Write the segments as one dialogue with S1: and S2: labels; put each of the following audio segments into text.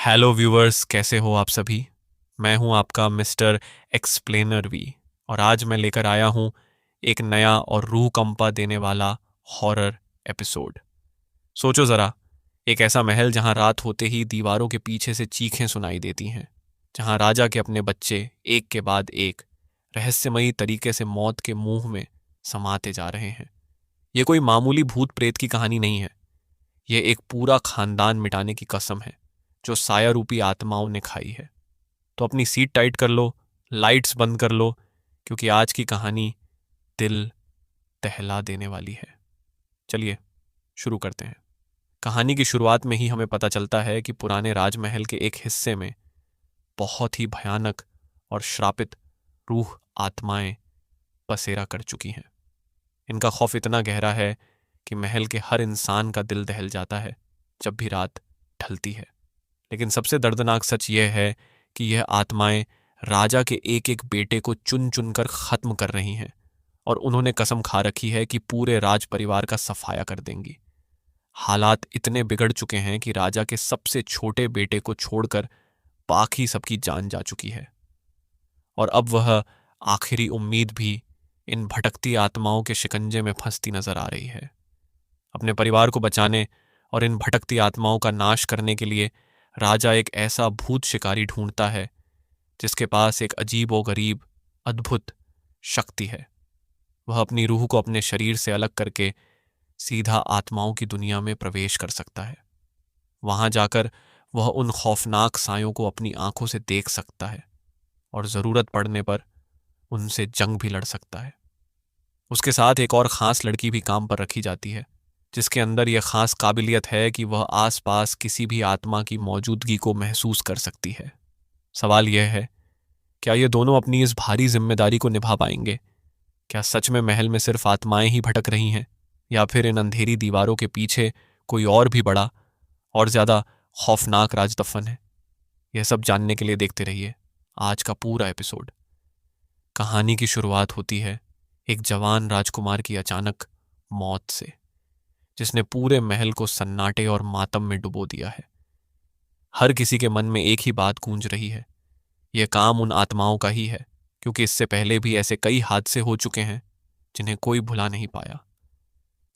S1: Hello viewers, कैसे हो आप सभी। मैं हूं आपका मिस्टर एक्सप्लेनर वी। और आज मैं लेकर आया हूं एक नया और रूह कंपा देने वाला हॉरर एपिसोड। सोचो ज़रा, एक ऐसा महल जहां रात होते ही दीवारों के पीछे से चीखें सुनाई देती हैं, जहां राजा के अपने बच्चे एक के बाद एक रहस्यमयी तरीके से मौत के मुंह में समाते जा रहे हैं। ये कोई मामूली भूत प्रेत की कहानी नहीं है। ये एक पूरा खानदान मिटाने की कसम है जो साया रूपी आत्माओं ने खाई है। तो अपनी सीट टाइट कर लो, लाइट्स बंद कर लो, क्योंकि आज की कहानी दिल दहला देने वाली है। चलिए शुरू करते हैं। कहानी की शुरुआत में ही हमें पता चलता है कि पुराने राजमहल के एक हिस्से में बहुत ही भयानक और श्रापित रूह आत्माएं बसेरा कर चुकी हैं। इनका खौफ इतना गहरा है कि महल के हर इंसान का दिल दहल जाता है जब भी रात ढलती है। लेकिन सबसे दर्दनाक सच यह है कि यह आत्माएं राजा के एक एक बेटे को चुन चुन कर खत्म कर रही हैं, और उन्होंने कसम खा रखी है कि पूरे राज परिवार का सफाया कर देंगी। हालात इतने बिगड़ चुके हैं कि राजा के सबसे छोटे बेटे को छोड़कर बाकी सबकी जान जा चुकी है, और अब वह आखिरी उम्मीद भी इन भटकती आत्माओं के शिकंजे में फंसती नजर आ रही है। अपने परिवार को बचाने और इन भटकती आत्माओं का नाश करने के लिए राजा एक ऐसा भूत शिकारी ढूंढता है जिसके पास एक अजीबो गरीब अद्भुत शक्ति है। वह अपनी रूह को अपने शरीर से अलग करके सीधा आत्माओं की दुनिया में प्रवेश कर सकता है। वहां जाकर वह उन खौफनाक सायों को अपनी आंखों से देख सकता है और जरूरत पड़ने पर उनसे जंग भी लड़ सकता है। उसके साथ एक और खास लड़की भी काम पर रखी जाती है, जिसके अंदर यह खास काबिलियत है कि वह आसपास किसी भी आत्मा की मौजूदगी को महसूस कर सकती है। सवाल यह है, क्या ये दोनों अपनी इस भारी जिम्मेदारी को निभा पाएंगे? क्या सच में महल में सिर्फ आत्माएं ही भटक रही हैं, या फिर इन अंधेरी दीवारों के पीछे कोई और भी बड़ा और ज्यादा खौफनाक राज दफन है? यह सब जानने के लिए देखते रहिए आज का पूरा एपिसोड। कहानी की शुरुआत होती है एक जवान राजकुमार की अचानक मौत से, जिसने पूरे महल को सन्नाटे और मातम में डुबो दिया है। हर किसी के मन में एक ही बात गूंज रही है, यह काम उन आत्माओं का ही है, क्योंकि इससे पहले भी ऐसे कई हादसे हो चुके हैं जिन्हें कोई भुला नहीं पाया।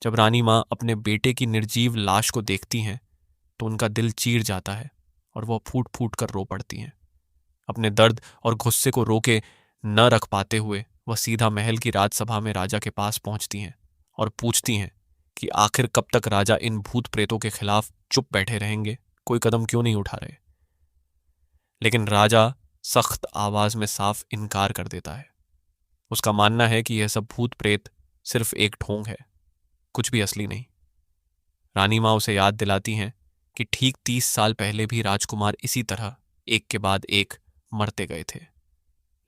S1: जब रानी माँ अपने बेटे की निर्जीव लाश को देखती हैं तो उनका दिल चीर जाता है और वह फूट फूट कर रो पड़ती हैं। अपने दर्द और गुस्से को रोके न रख पाते हुए वह सीधा महल की राजसभा में राजा के पास पहुंचती हैं और पूछती हैं कि आखिर कब तक राजा इन भूत प्रेतों के खिलाफ चुप बैठे रहेंगे, कोई कदम क्यों नहीं उठा रहे। लेकिन राजा सख्त आवाज में साफ इनकार कर देता है। उसका मानना है कि यह सब भूत प्रेत सिर्फ एक ढोंग है, कुछ भी असली नहीं। रानी माँ उसे याद दिलाती हैं कि ठीक 30 साल पहले भी राजकुमार इसी तरह एक के बाद एक मरते गए थे।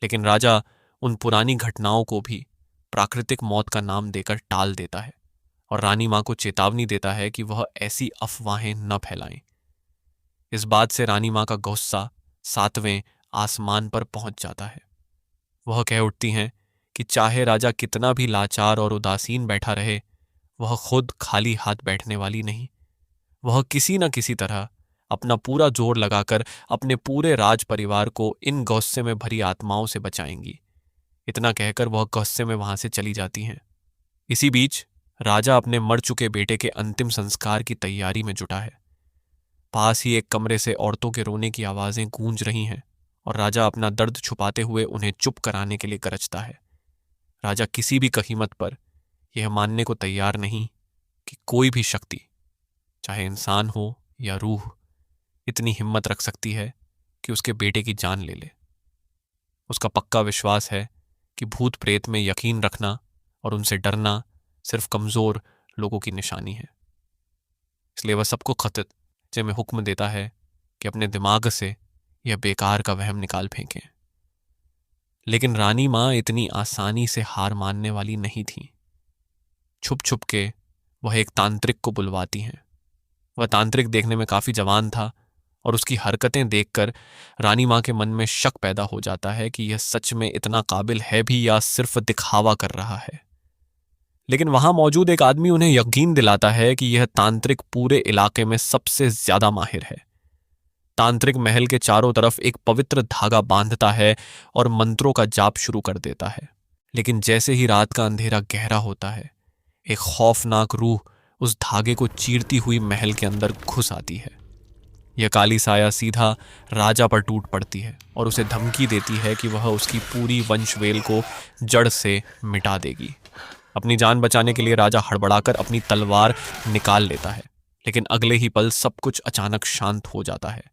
S1: लेकिन राजा उन पुरानी घटनाओं को भी प्राकृतिक मौत का नाम देकर टाल देता है और रानी माँ को चेतावनी देता है कि वह ऐसी अफवाहें न फैलाएं। इस बात से रानी माँ का गुस्सा 7वें आसमान पर पहुंच जाता है। वह कह उठती हैं कि चाहे राजा कितना भी लाचार और उदासीन बैठा रहे, वह खुद खाली हाथ बैठने वाली नहीं। वह किसी न किसी तरह अपना पूरा जोर लगाकर अपने पूरे राज परिवार को इन गुस्से में भरी आत्माओं से बचाएंगी। इतना कहकर वह गुस्से में वहां से चली जाती हैं। इसी बीच राजा अपने मर चुके बेटे के अंतिम संस्कार की तैयारी में जुटा है। पास ही एक कमरे से औरतों के रोने की आवाजें गूंज रही हैं और राजा अपना दर्द छुपाते हुए उन्हें चुप कराने के लिए गरजता है। राजा किसी भी कीमत पर यह मानने को तैयार नहीं कि कोई भी शक्ति, चाहे इंसान हो या रूह, इतनी हिम्मत रख सकती है कि उसके बेटे की जान ले ले। उसका पक्का विश्वास है कि भूत प्रेत में यकीन रखना और उनसे डरना सिर्फ कमजोर लोगों की निशानी है। इसलिए वह सबको खतरे में हुक्म देता है कि अपने दिमाग से यह बेकार का वहम निकाल फेंकें। लेकिन रानी माँ इतनी आसानी से हार मानने वाली नहीं थी। छुप छुप के वह एक तांत्रिक को बुलवाती हैं। वह तांत्रिक देखने में काफी जवान था और उसकी हरकतें देखकर रानी माँ के मन में शक पैदा हो जाता है कि यह सच में इतना काबिल है भी या सिर्फ दिखावा कर रहा है। लेकिन वहां मौजूद एक आदमी उन्हें यकीन दिलाता है कि यह तांत्रिक पूरे इलाके में सबसे ज्यादा माहिर है। तांत्रिक महल के चारों तरफ एक पवित्र धागा बांधता है और मंत्रों का जाप शुरू कर देता है। लेकिन जैसे ही रात का अंधेरा गहरा होता है, एक खौफनाक रूह उस धागे को चीरती हुई महल के अंदर घुस आती है। यह काली साया सीधा राजा पर टूट पड़ती है और उसे धमकी देती है कि वह उसकी पूरी वंशवेल को जड़ से मिटा देगी। अपनी जान बचाने के लिए राजा हड़बड़ाकर अपनी तलवार निकाल लेता है, लेकिन अगले ही पल सब कुछ अचानक शांत हो जाता है।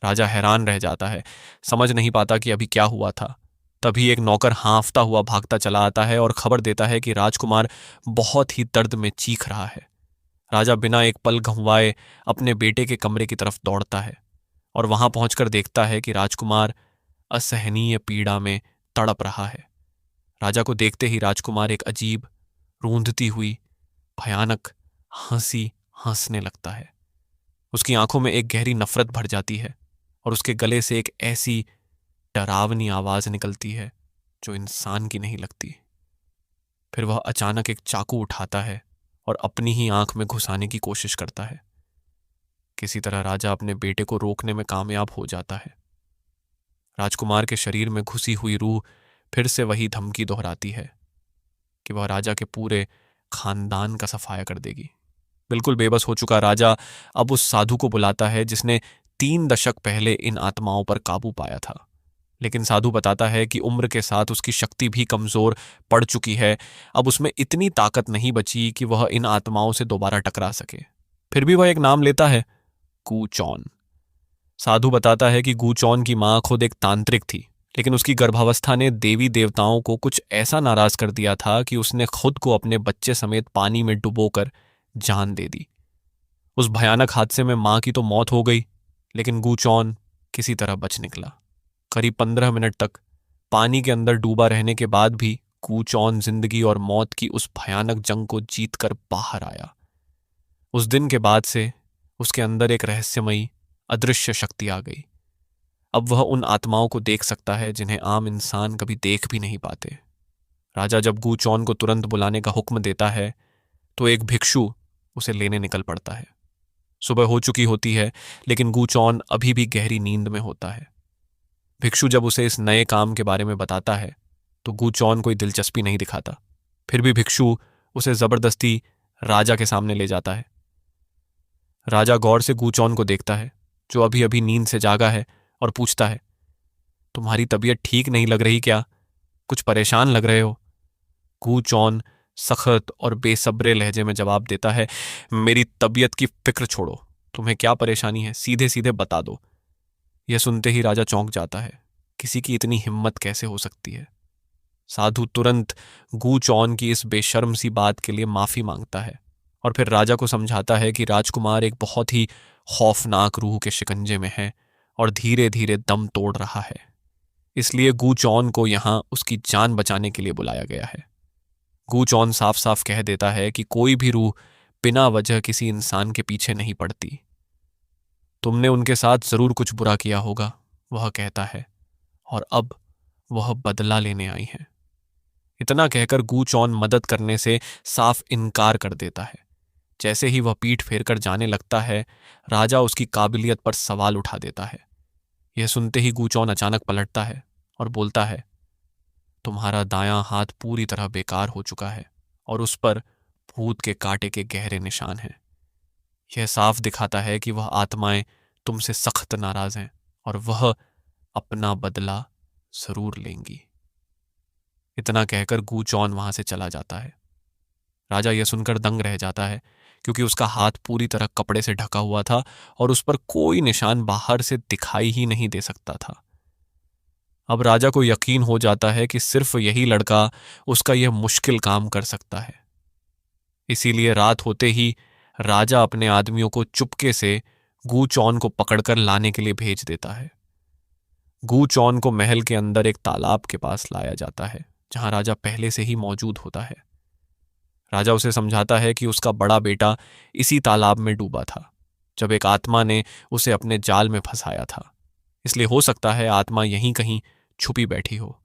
S1: राजा हैरान रह जाता है, समझ नहीं पाता कि अभी क्या हुआ था। तभी एक नौकर हाँफता हुआ भागता चला आता है और खबर देता है कि राजकुमार बहुत ही दर्द में चीख रहा है। राजा बिना एक पल गंवाए अपने बेटे के कमरे की तरफ दौड़ता है और वहां पहुंचकर देखता है कि राजकुमार असहनीय पीड़ा में तड़प रहा है। राजा को देखते ही राजकुमार एक अजीब, रूंधती हुई, भयानक हंसी हंसने लगता है। उसकी आंखों में एक गहरी नफरत भर जाती है और उसके गले से एक ऐसी डरावनी आवाज निकलती है जो इंसान की नहीं लगती। फिर वह अचानक एक चाकू उठाता है और अपनी ही आंख में घुसाने की कोशिश करता है। किसी तरह राजा अपने बेटे को रोकने में कामयाब हो जाता है। राजकुमार के शरीर में घुसी हुई रूह फिर से वही धमकी दोहराती है कि वह राजा के पूरे खानदान का सफाया कर देगी। बिल्कुल बेबस हो चुका राजा अब उस साधु को बुलाता है जिसने 3 दशक पहले इन आत्माओं पर काबू पाया था। लेकिन साधु बताता है कि उम्र के साथ उसकी शक्ति भी कमजोर पड़ चुकी है। अब उसमें इतनी ताकत नहीं बची कि वह इन आत्माओं से दोबारा टकरा सके। फिर भी वह एक नाम लेता है, गूचौन। साधु बताता है कि गूचौन की मां खुद एक तांत्रिक थी, लेकिन उसकी गर्भावस्था ने देवी देवताओं को कुछ ऐसा नाराज कर दिया था कि उसने खुद को अपने बच्चे समेत पानी में डुबोकर जान दे दी। उस भयानक हादसे में मां की तो मौत हो गई, लेकिन गूचौन किसी तरह बच निकला। करीब 15 मिनट तक पानी के अंदर डूबा रहने के बाद भी गूचौन जिंदगी और मौत की उस भयानक जंग को जीतकर बाहर आया। उस दिन के बाद से उसके अंदर एक रहस्यमयी अदृश्य शक्ति आ गई। अब वह उन आत्माओं को देख सकता है जिन्हें आम इंसान कभी देख भी नहीं पाते। राजा जब गूचौन को तुरंत बुलाने का हुक्म देता है तो एक भिक्षु उसे लेने निकल पड़ता है। सुबह हो चुकी होती है, लेकिन गूचौन अभी भी गहरी नींद में होता है। भिक्षु जब उसे इस नए काम के बारे में बताता है तो गूचौन कोई दिलचस्पी नहीं दिखाता। फिर भी भिक्षु उसे जबरदस्ती राजा के सामने ले जाता है। राजा गौर से गूचौन को देखता है, जो अभी अभी नींद से जागा है, और पूछता है, तुम्हारी तबीयत ठीक नहीं लग रही क्या? कुछ परेशान लग रहे हो? गूचौन सख्त और बेसब्रे लहजे में जवाब देता है, मेरी तबीयत की फिक्र छोड़ो, तुम्हें क्या परेशानी है, सीधे सीधे बता दो। यह सुनते ही राजा चौंक जाता है। किसी की इतनी हिम्मत कैसे हो सकती है? साधु तुरंत गूचौन की इस बेशर्म सी बात के लिए माफी मांगता है और फिर राजा को समझाता है कि राजकुमार एक बहुत ही खौफनाक रूह के शिकंजे में है और धीरे धीरे दम तोड़ रहा है। इसलिए गूचौन को यहां उसकी जान बचाने के लिए बुलाया गया है। गूचौन साफ साफ कह देता है कि कोई भी रूह बिना वजह किसी इंसान के पीछे नहीं पड़ती। तुमने उनके साथ जरूर कुछ बुरा किया होगा, वह कहता है, और अब वह बदला लेने आई है। इतना कहकर गूचौन मदद करने से साफ इनकार कर देता है। जैसे ही वह पीठ फेरकर जाने लगता है, राजा उसकी काबिलियत पर सवाल उठा देता है। यह सुनते ही गूचौन अचानक पलटता है और बोलता है, तुम्हारा दायां हाथ पूरी तरह बेकार हो चुका है और उस पर भूत के कांटे के गहरे निशान हैं। यह साफ दिखाता है कि वह आत्माएं तुमसे सख्त नाराज हैं और वह अपना बदला जरूर लेंगी। इतना कहकर गूचौन वहां से चला जाता है। राजा यह सुनकर दंग रह जाता है, क्योंकि उसका हाथ पूरी तरह कपड़े से ढका हुआ था और उस पर कोई निशान बाहर से दिखाई ही नहीं दे सकता था। अब राजा को यकीन हो जाता है कि सिर्फ यही लड़का उसका यह मुश्किल काम कर सकता है। इसीलिए रात होते ही राजा अपने आदमियों को चुपके से गूचौन को पकड़कर लाने के लिए भेज देता है। गूचौन को महल के अंदर एक तालाब के पास लाया जाता है, जहां राजा पहले से ही मौजूद होता है। राजा उसे समझाता है कि उसका बड़ा बेटा इसी तालाब में डूबा था जब एक आत्मा ने उसे अपने जाल में फंसाया था, इसलिए हो सकता है आत्मा यहीं कहीं छुपी बैठी हो।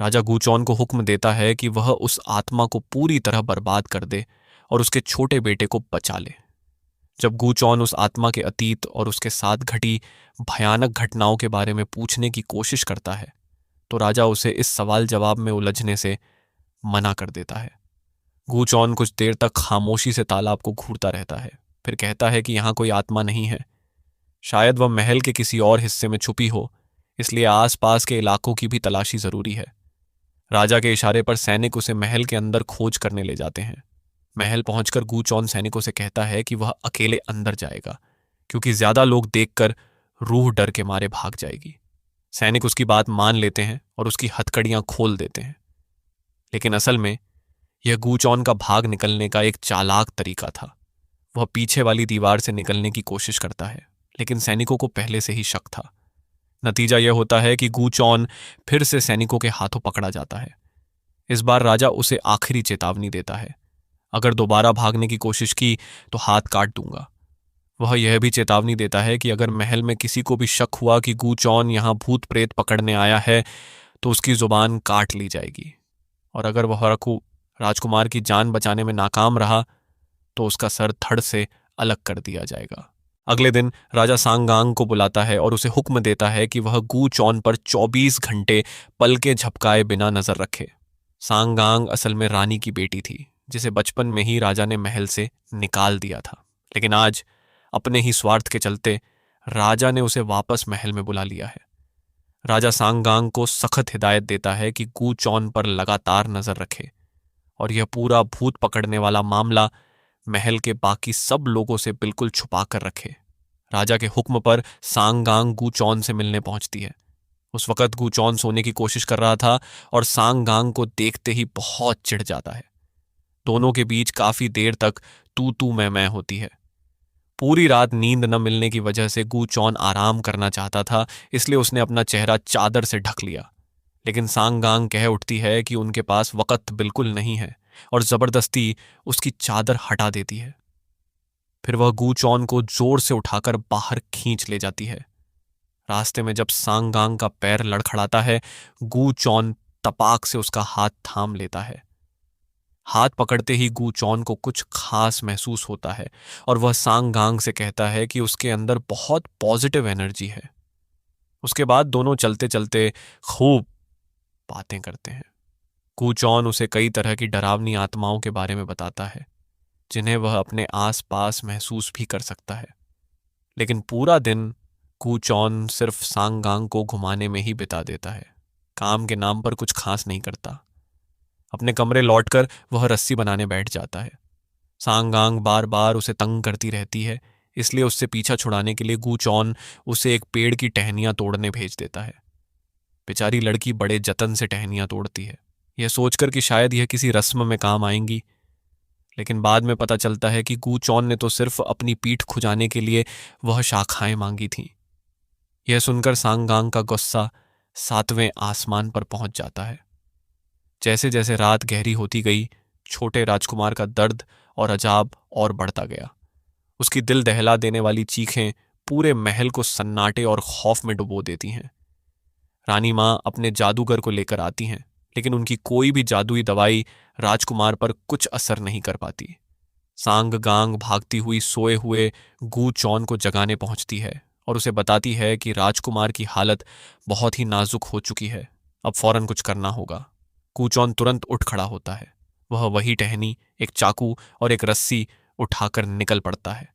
S1: राजा गूचौन को हुक्म देता है कि वह उस आत्मा को पूरी तरह बर्बाद कर दे और उसके छोटे बेटे को बचा ले। जब गूचौन उस आत्मा के अतीत और उसके साथ घटी भयानक घटनाओं के बारे में पूछने की कोशिश करता है तो राजा उसे इस सवाल जवाब में उलझने से मना कर देता है। गूचौन कुछ देर तक खामोशी से तालाब को घूरता रहता है, फिर कहता है कि यहाँ कोई आत्मा नहीं है। शायद वह महल के किसी और हिस्से में छुपी हो, इसलिए आसपास के इलाकों की भी तलाशी जरूरी है। राजा के इशारे पर सैनिक उसे महल के अंदर खोज करने ले जाते हैं। महल पहुंचकर गूचौन सैनिकों से कहता है कि वह अकेले अंदर जाएगा, क्योंकि ज्यादा लोग देखकर रूह डर के मारे भाग जाएगी। सैनिक उसकी बात मान लेते हैं और उसकी हथकड़ियां खोल देते हैं। लेकिन असल में यह गूचौन का भाग निकलने का एक चालाक तरीका था। वह पीछे वाली दीवार से निकलने की कोशिश करता है, लेकिन सैनिकों को पहले से ही शक था। नतीजा यह होता है कि गूचौन फिर से सैनिकों के हाथों पकड़ा जाता है। इस बार राजा उसे आखिरी चेतावनी देता है, अगर दोबारा भागने की कोशिश की तो हाथ काट दूंगा। वह यह भी चेतावनी देता है कि अगर महल में किसी को भी शक हुआ कि गूचौन यहां भूत प्रेत पकड़ने आया है तो उसकी जुबान काट ली जाएगी, और अगर वह राजकुमार की जान बचाने में नाकाम रहा तो उसका सर धड़ से अलग कर दिया जाएगा। अगले दिन राजा सांगांग को बुलाता है और उसे हुक्म देता है कि वह गूचौन पर 24 घंटे पलके झपकाए बिना नजर रखे। सांगांग असल में रानी की बेटी थी, जिसे बचपन में ही राजा ने महल से निकाल दिया था, लेकिन आज अपने ही स्वार्थ के चलते राजा ने उसे वापस महल में बुला लिया है। राजा सांगांग को सख्त हिदायत देता है कि गूचौन पर लगातार नजर रखे और यह पूरा भूत पकड़ने वाला मामला महल के बाकी सब लोगों से बिल्कुल छुपा कर रखे। राजा के हुक्म पर सांगांग गूचौन से मिलने पहुंचती है। उस वक्त गूचौन सोने की कोशिश कर रहा था और सांगांग को देखते ही बहुत चिढ़ जाता है। दोनों के बीच काफी देर तक तू तू मैं होती है। पूरी रात नींद न मिलने की वजह से गूचौन आराम करना चाहता था, इसलिए उसने अपना चेहरा चादर से ढक लिया। लेकिन सांगांग कह उठती है कि उनके पास वक्त बिल्कुल नहीं है और जबरदस्ती उसकी चादर हटा देती है। फिर वह गूचौन को जोर से उठाकर बाहर खींच ले जाती है। रास्ते में जब सांगांग का पैर लड़खड़ाता है, गूचौन तपाक से उसका हाथ थाम लेता है। हाथ पकड़ते ही गूचौन को कुछ खास महसूस होता है और वह सांगांग से कहता है कि उसके अंदर बहुत पॉजिटिव एनर्जी है। उसके बाद दोनों चलते चलते खूब बातें करते हैं। गूचौन उसे कई तरह की डरावनी आत्माओं के बारे में बताता है, जिन्हें वह अपने आसपास महसूस भी कर सकता है। लेकिन पूरा दिन गूचौन सिर्फ सांगांग को घुमाने में ही बिता देता है, काम के नाम पर कुछ खास नहीं करता। अपने कमरे लौटकर वह रस्सी बनाने बैठ जाता है। सांगांग बार बार उसे तंग करती रहती है, इसलिए उससे पीछा छुड़ाने के लिए गूचौन उसे एक पेड़ की टहनियां तोड़ने भेज देता है। बेचारी लड़की बड़े जतन से टहनियां तोड़ती है, यह सोचकर कि शायद यह किसी रस्म में काम आएंगी। लेकिन बाद में पता चलता है कि गूचौन ने तो सिर्फ अपनी पीठ खुजाने के लिए वह शाखाएं मांगी थीं। यह सुनकर सांगांग का गुस्सा 7वें आसमान पर पहुंच जाता है। जैसे जैसे रात गहरी होती गई, छोटे राजकुमार का दर्द और अजाब और बढ़ता गया। उसकी दिल दहला देने वाली चीखें पूरे महल को सन्नाटे और खौफ में डुबो देती हैं। रानी मां अपने जादूगर को लेकर आती हैं, लेकिन उनकी कोई भी जादुई दवाई राजकुमार पर कुछ असर नहीं कर पाती। सांगांग भागती हुई सोए हुए गूचौन को जगाने पहुंचती है और उसे बताती है कि राजकुमार की हालत बहुत ही नाजुक हो चुकी है, अब फौरन कुछ करना होगा। गूचौन तुरंत उठ खड़ा होता है। वह वही टहनी, एक चाकू और एक रस्सी उठाकर निकल पड़ता है।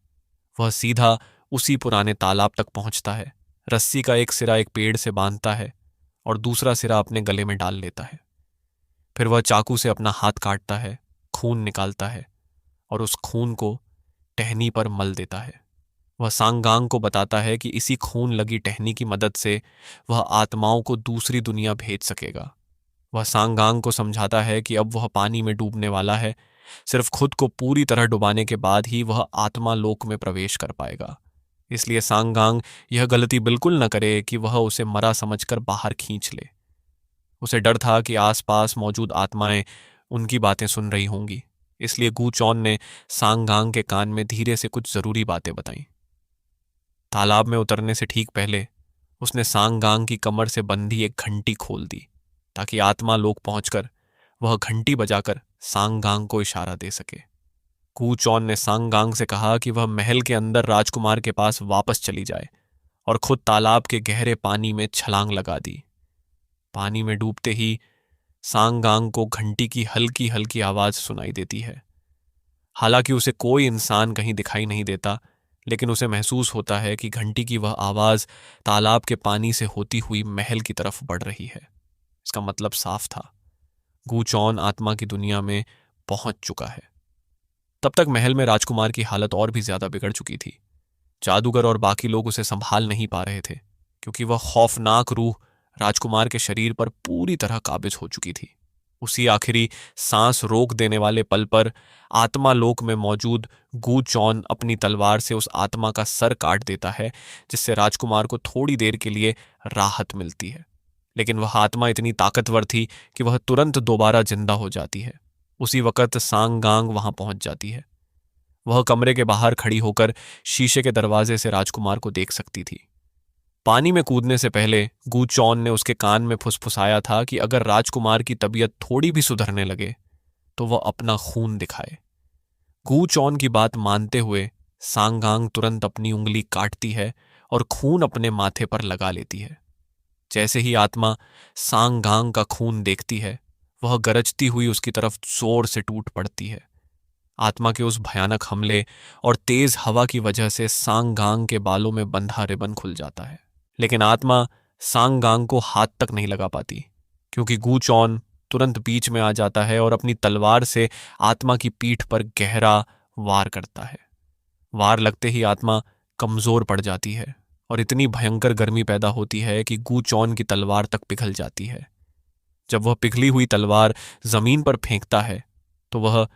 S1: वह सीधा उसी पुराने तालाब तक पहुंचता है। रस्सी का एक सिरा एक पेड़ से बांधता है और दूसरा सिरा अपने गले में डाल लेता है। फिर वह चाकू से अपना हाथ काटता है, खून निकालता है और उस खून को टहनी पर मल देता है। वह सांगांग को बताता है कि इसी खून लगी टहनी की मदद से वह आत्माओं को दूसरी दुनिया भेज सकेगा। वह सांगांग को समझाता है कि अब वह पानी में डूबने वाला है, सिर्फ खुद को पूरी तरह डुबाने के बाद ही वह आत्मा लोक में प्रवेश कर पाएगा। इसलिए सांगांग यह गलती बिल्कुल न करे कि वह उसे मरा समझकर बाहर खींच ले। उसे डर था कि आसपास मौजूद आत्माएं उनकी बातें सुन रही होंगी, इसलिए गूचौन ने सांगांग के कान में धीरे से कुछ जरूरी बातें बताईं। तालाब में उतरने से ठीक पहले उसने सांगांग की कमर से बंधी एक घंटी खोल दी, ताकि आत्मा लोक पहुंचकर वह घंटी बजाकर सांगांग को इशारा दे सके। गू चौन ने सांगांग से कहा कि वह महल के अंदर राजकुमार के पास वापस चली जाए और खुद तालाब के गहरे पानी में छलांग लगा दी। पानी में डूबते ही सांगांग को घंटी की हल्की हल्की आवाज सुनाई देती है। हालांकि उसे कोई इंसान कहीं दिखाई नहीं देता, लेकिन उसे महसूस होता है कि घंटी की वह आवाज तालाब के पानी से होती हुई महल की तरफ बढ़ रही है। इसका मतलब साफ था, गू चौन आत्मा की दुनिया में पहुंच चुका है। तब तक महल में राजकुमार की हालत और भी ज्यादा बिगड़ चुकी थी। जादूगर और बाकी लोग उसे संभाल नहीं पा रहे थे, क्योंकि वह खौफनाक रूह राजकुमार के शरीर पर पूरी तरह काबिज हो चुकी थी। उसी आखिरी सांस रोक देने वाले पल पर आत्मा लोक में मौजूद गू चौन अपनी तलवार से उस आत्मा का सर काट देता है, जिससे राजकुमार को थोड़ी देर के लिए राहत मिलती है। लेकिन वह आत्मा इतनी ताकतवर थी कि वह तुरंत दोबारा जिंदा हो जाती है। उसी वक्त सांगांग वहां पहुंच जाती है। वह कमरे के बाहर खड़ी होकर शीशे के दरवाजे से राजकुमार को देख सकती थी। पानी में कूदने से पहले गू चौन ने उसके कान में फुसफुसाया था कि अगर राजकुमार की तबीयत थोड़ी भी सुधरने लगे तो वह अपना खून दिखाए। गू चौन की बात मानते हुए सांगांग तुरंत अपनी उंगली काटती है और खून अपने माथे पर लगा लेती है। जैसे ही आत्मा सांगांग का खून देखती है, वह गरजती हुई उसकी तरफ जोर से टूट पड़ती है। आत्मा के उस भयानक हमले और तेज हवा की वजह से सांगांग के बालों में बंधा रिबन खुल जाता है। लेकिन आत्मा सांगांग को हाथ तक नहीं लगा पाती, क्योंकि गू चौन तुरंत बीच में आ जाता है और अपनी तलवार से आत्मा की पीठ पर गहरा वार करता है। वार लगते ही आत्मा कमजोर पड़ जाती है और इतनी भयंकर गर्मी पैदा होती है कि गू चौन की तलवार तक पिघल जाती है। जब वह पिघली हुई तलवार जमीन पर फेंकता है तो वह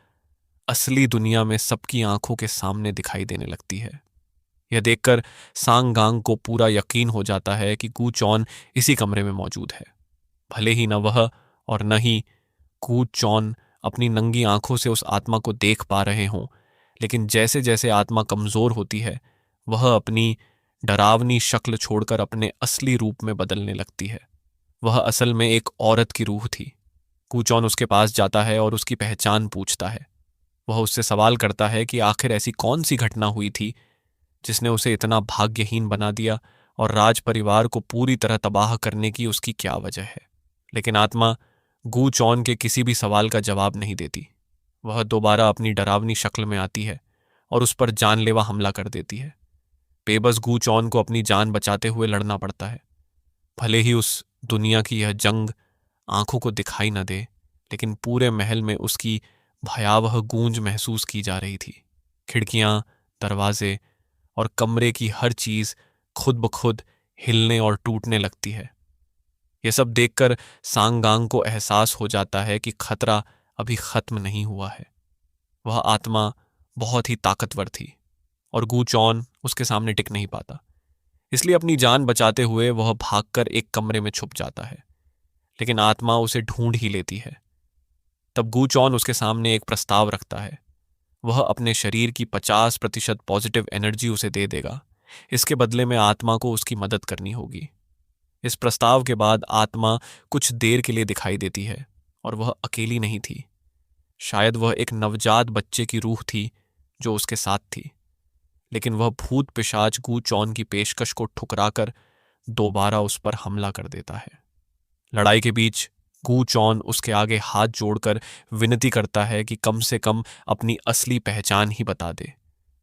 S1: असली दुनिया में सबकी आंखों के सामने दिखाई देने लगती है। यह देखकर सांगांग को पूरा यकीन हो जाता है कि गू चौन इसी कमरे में मौजूद है। भले ही न वह और न ही गू चौन अपनी नंगी आंखों से उस आत्मा को देख पा रहे हों, लेकिन जैसे जैसे आत्मा कमजोर होती है, वह अपनी डरावनी शक्ल छोड़कर अपने असली रूप में बदलने लगती है। वह असल में एक औरत की रूह थी। गू चौन उसके पास जाता है और उसकी पहचान पूछता है। वह उससे सवाल करता है कि आखिर ऐसी कौन सी घटना हुई थी जिसने उसे इतना भाग्यहीन बना दिया और राज परिवार को पूरी तरह तबाह करने की उसकी क्या वजह है। लेकिन आत्मा गू चौन के किसी भी सवाल का जवाब नहीं देती। वह दोबारा अपनी डरावनी शक्ल में आती है और उस पर जानलेवा हमला कर देती है। बेबस गू चौन को अपनी जान बचाते हुए लड़ना पड़ता है। भले ही उस दुनिया की यह जंग आंखों को दिखाई न दे, लेकिन पूरे महल में उसकी भयावह गूंज महसूस की जा रही थी। खिड़कियां, दरवाजे और कमरे की हर चीज खुद ब खुद हिलने और टूटने लगती है। यह सब देखकर सांगांग को एहसास हो जाता है कि खतरा अभी खत्म नहीं हुआ है। वह आत्मा बहुत ही ताकतवर थी और गू चौन उसके सामने टिक नहीं पाता। इसलिए अपनी जान बचाते हुए वह भागकर एक कमरे में छुप जाता है, लेकिन आत्मा उसे ढूंढ ही लेती है। तब गू चौन उसके सामने एक प्रस्ताव रखता है। वह अपने शरीर की 50% पॉजिटिव एनर्जी उसे दे देगा। इसके बदले में आत्मा को उसकी मदद करनी होगी। इस प्रस्ताव के बाद आत्मा कुछ देर के लिए दिखाई देती है और वह अकेली नहीं थी। शायद वह एक नवजात बच्चे की रूह थी जो उसके साथ थी। लेकिन वह भूत पिशाच गू चौन की पेशकश को ठुकराकर दोबारा उस पर हमला कर देता है। लड़ाई के बीच गू चौन उसके आगे हाथ जोड़कर विनती करता है कि कम से कम अपनी असली पहचान ही बता दे,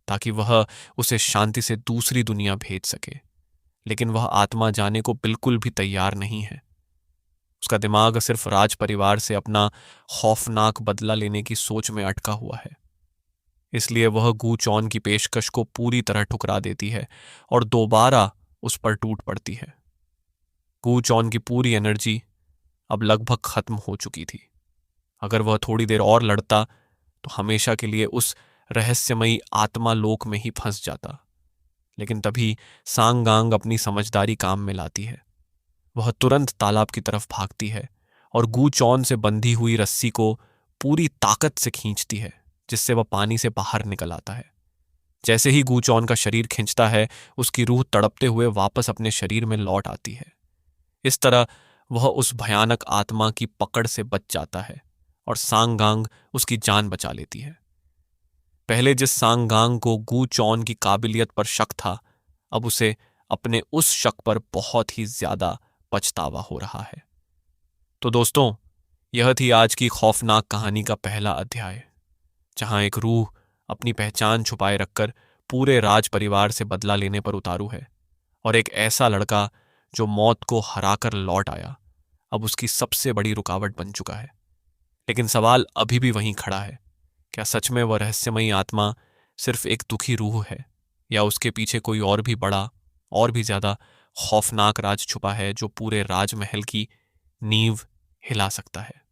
S1: ताकि वह उसे शांति से दूसरी दुनिया भेज सके। लेकिन वह आत्मा जाने को बिल्कुल भी तैयार नहीं है। उसका दिमाग सिर्फ राज परिवार से अपना खौफनाक बदला लेने की सोच में अटका हुआ है। इसलिए वह गू चौन की पेशकश को पूरी तरह ठुकरा देती है और दोबारा उस पर टूट पड़ती है। गू चौन की पूरी एनर्जी अब लगभग खत्म हो चुकी थी। अगर वह थोड़ी देर और लड़ता तो हमेशा के लिए उस रहस्यमयी आत्मा लोक में ही फंस जाता। लेकिन तभी सांगांग अपनी समझदारी काम में लाती है। वह तुरंत तालाब की तरफ भागती है और गू चौन से बंधी हुई रस्सी को पूरी ताकत से खींचती है, जिससे वह पानी से बाहर निकल आता है। जैसे ही गू चौन का शरीर खिंचता है, उसकी रूह तड़पते हुए वापस अपने शरीर में लौट आती है। इस तरह वह उस भयानक आत्मा की पकड़ से बच जाता है और सांगांग उसकी जान बचा लेती है। पहले जिस सांगांग को गू चौन की काबिलियत पर शक था, अब उसे अपने उस शक पर बहुत ही ज्यादा पछतावा हो रहा है। तो दोस्तों, यह थी आज की खौफनाक कहानी का पहला अध्याय, जहां एक रूह अपनी पहचान छुपाए रखकर पूरे राज परिवार से बदला लेने पर उतारू है, और एक ऐसा लड़का जो मौत को हराकर लौट आया अब उसकी सबसे बड़ी रुकावट बन चुका है। लेकिन सवाल अभी भी वहीं खड़ा है, क्या सच में वह रहस्यमयी आत्मा सिर्फ एक दुखी रूह है, या उसके पीछे कोई और भी बड़ा और भी ज्यादा खौफनाक राज छुपा है जो पूरे राजमहल की नींव हिला सकता है।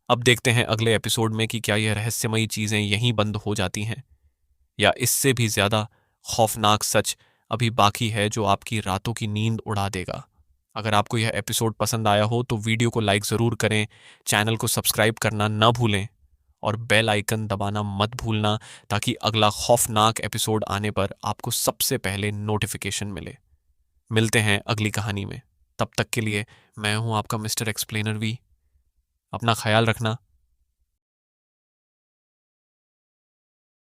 S1: अब देखते हैं अगले एपिसोड में कि क्या यह रहस्यमयी चीजें यहीं बंद हो जाती हैं, या इससे भी ज्यादा खौफनाक सच अभी बाकी है जो आपकी रातों की नींद उड़ा देगा। अगर आपको यह एपिसोड पसंद आया हो तो वीडियो को लाइक ज़रूर करें, चैनल को सब्सक्राइब करना न भूलें और बेल आइकन दबाना मत भूलना, ताकि अगला खौफनाक एपिसोड आने पर आपको सबसे पहले नोटिफिकेशन मिले। मिलते हैं अगली कहानी में। तब तक के लिए मैं हूं आपका मिस्टर एक्सप्लेनर वी। अपना ख्याल रखना।